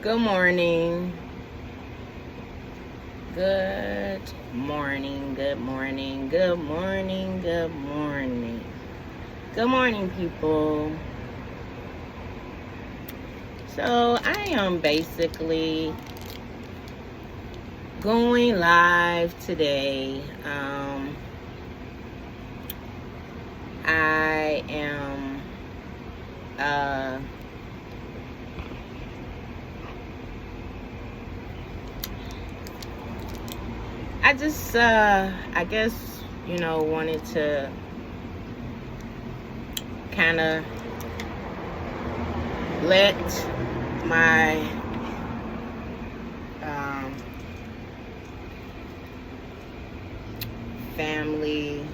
Good morning. Good morning. Good morning. Good morning. Good morning. Good morning, people. So I am basically going live today. I am I just I guess wanted to kind of let my family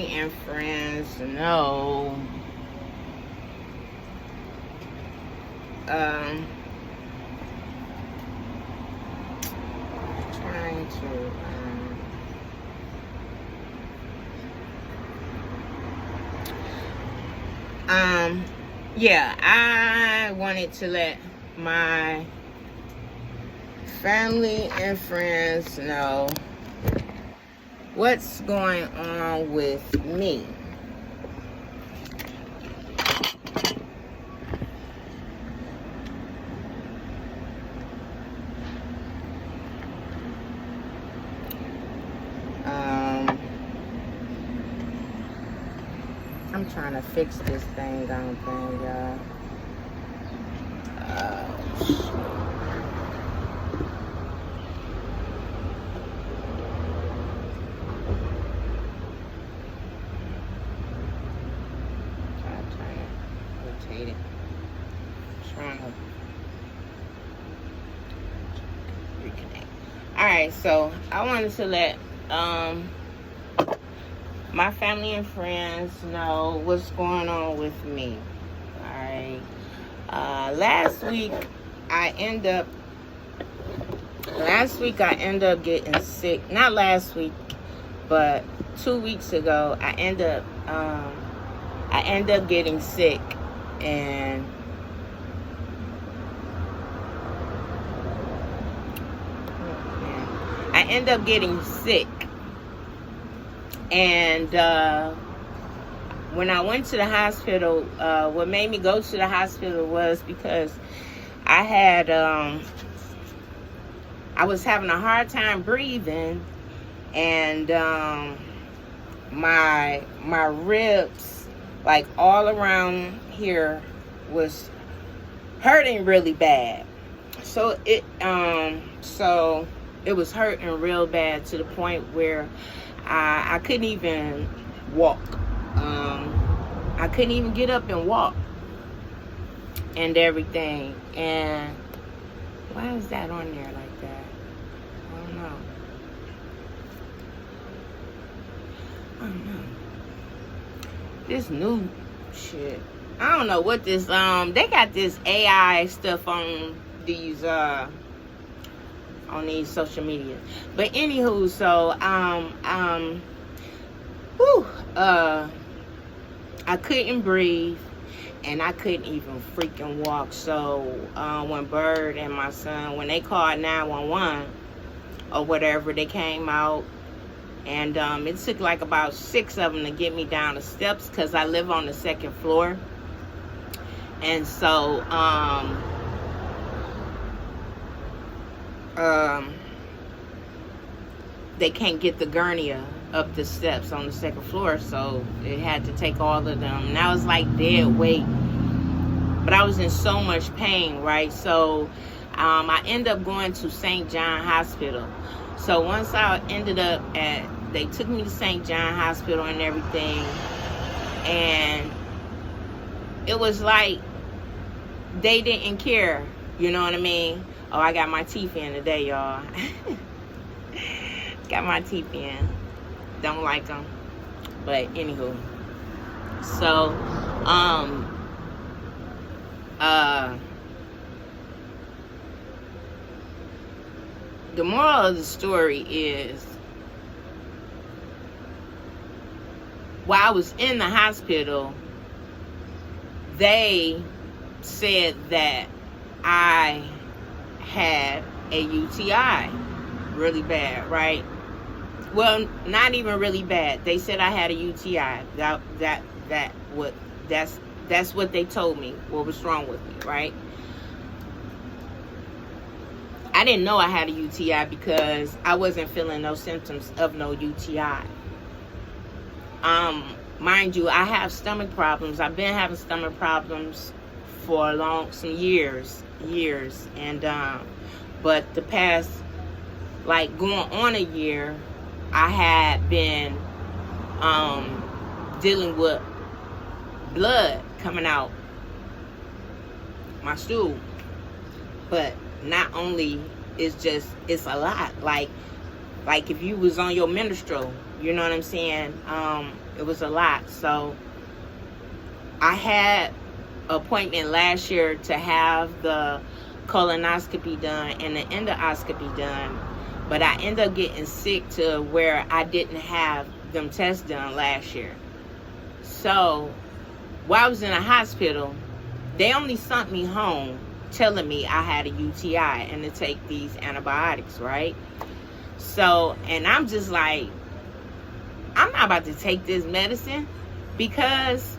and friends know trying to yeah, I wanted to let my family and friends know what's going on with me. I'm trying to fix this thing down thing, y'all. Rotate it. Trying to reconnect. Alright, so I wanted to let my family and friends know what's going on with me. Alright. Last week I end up getting sick. Not last week, but 2 weeks ago I end up getting sick, and when I went to the hospital, what made me go to the hospital was because I had I was having a hard time breathing, and my ribs, like all around here, was hurting really bad. So it was hurting real bad to the point where I couldn't even walk. I couldn't even get up and walk and everything. And why is that on there like that? I don't know. This new shit. I don't know what this they got this AI stuff on these social media. But anywho, so I couldn't breathe, and I couldn't even freaking walk. So when Bird and my son, when they called 911 or whatever, they came out, and it took like about 6 of them to get me down the steps, because I live on the 2nd floor. And so they can't get the gurney up the steps on the 2nd floor, so it had to take all of them. And I was like dead weight, but I was in so much pain, right? So I ended up going to St. John Hospital. So once I ended up they took me to St. John Hospital and everything, and it was like they didn't care, you know what I mean? Oh, I got my teeth in today, y'all. Got my teeth in. Don't like them. But anywho. So, the moral of the story is, while I was in the hospital, they said that I had a UTI really bad, right? Well, not even really bad. They said I had a UTI. That's what they told me. What was wrong with me, right? I didn't know I had a UTI because I wasn't feeling no symptoms of no UTI. Mind you, I have stomach problems. I've been having stomach problems for some years, and but the past, like, going on a year, I had been dealing with blood coming out my stool. But not only it's a lot, like if you was on your menstrual, you know what I'm saying? It was a lot. So I had an appointment last year to have the colonoscopy done and the endoscopy done, but I ended up getting sick to where I didn't have them tests done last year. So while I was in the hospital, they only sent me home telling me I had a UTI and to take these antibiotics, right? So, and I'm just like, I'm not about to take this medicine because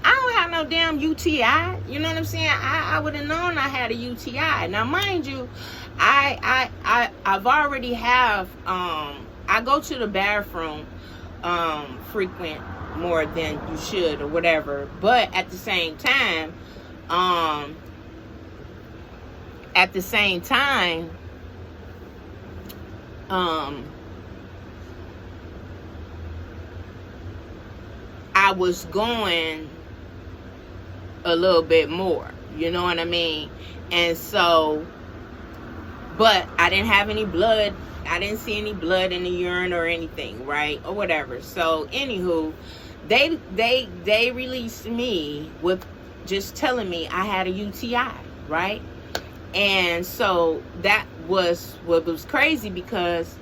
I don't have no damn UTI. You know what I'm saying? I would have known I had a UTI. Now, mind you, I've already have, I go to the bathroom frequent more than you should or whatever, but at the same time, I was going a little bit more, you know what I mean? And so, but I didn't have any blood. I didn't see any blood in the urine or anything, right? Or whatever. So, anywho, they released me with just telling me I had a UTI, right? And so that was what was crazy because,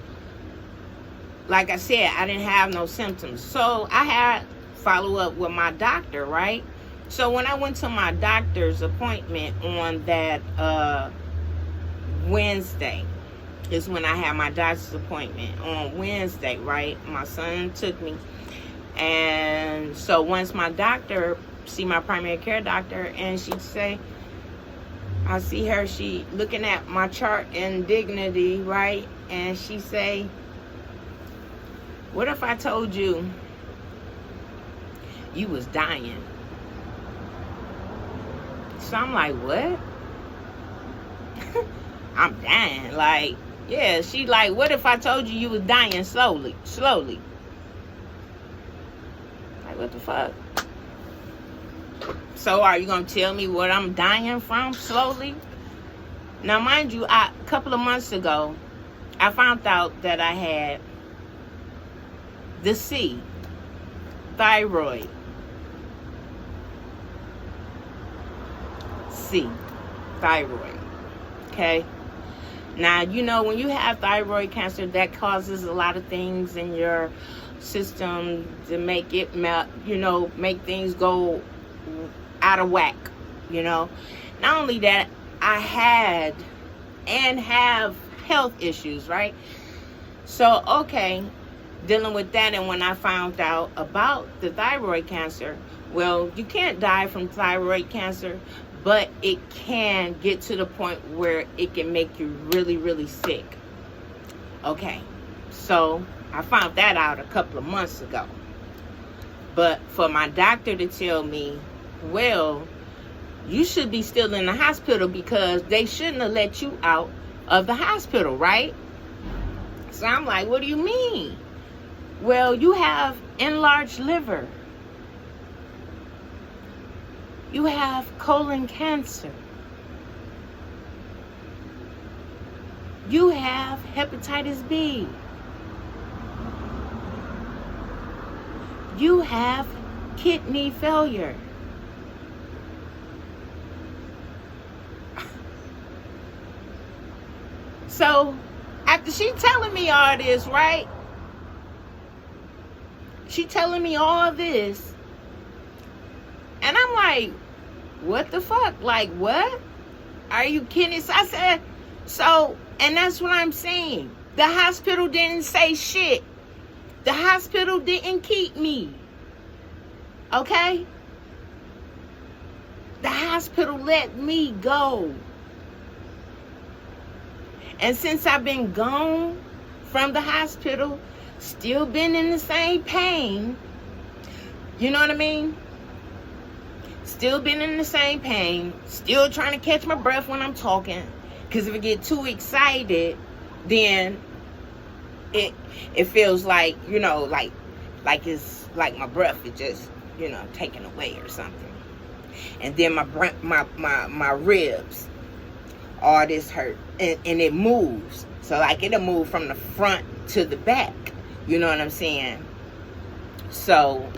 like I said, I didn't have no symptoms. So I had follow up with my doctor, right? So when I went to my doctor's appointment on that Wednesday, is when I had my doctor's appointment on Wednesday, right? My son took me. And so once my doctor, see my primary care doctor, and she'd say, I see her, she looking at my chart in Dignity, right? And she say, what if I told you you was dying? So I'm like, what? I'm dying? Like, yeah, she like, what if I told you was dying slowly? Like, what the fuck? So are you going to tell me what I'm dying from slowly? Now, mind you, a couple of months ago, I found out that I had the C, thyroid. C, thyroid. Okay? Now, you know, when you have thyroid cancer, that causes a lot of things in your system to make it, make things go out of whack, you know. Not only that, I had and have health issues, right? So, okay, dealing with that, and when I found out about the thyroid cancer, well, you can't die from thyroid cancer, but it can get to the point where it can make you really, really sick. Okay, so I found that out a couple of months ago. But for my doctor to tell me, well, you should be still in the hospital because they shouldn't have let you out of the hospital, right? So I'm like, what do you mean? Well, you have enlarged liver. You have colon cancer. You have hepatitis B. You have kidney failure. So, after she telling me all this, right? She telling me all this. And I'm like, what the fuck? Like, what? Are you kidding? So I said, and that's what I'm saying. The hospital didn't say shit. The hospital didn't keep me. Okay? The hospital let me go. And since I've been gone from the hospital, still been in the same pain, you know what I mean? Still been in the same pain, still trying to catch my breath when I'm talking, because if I get too excited, then it feels like, you know, like it's like my breath is just, you know, taken away or something. And then my ribs, all this hurt, and it moves. So like it'll move from the front to the back. You know what I'm saying? So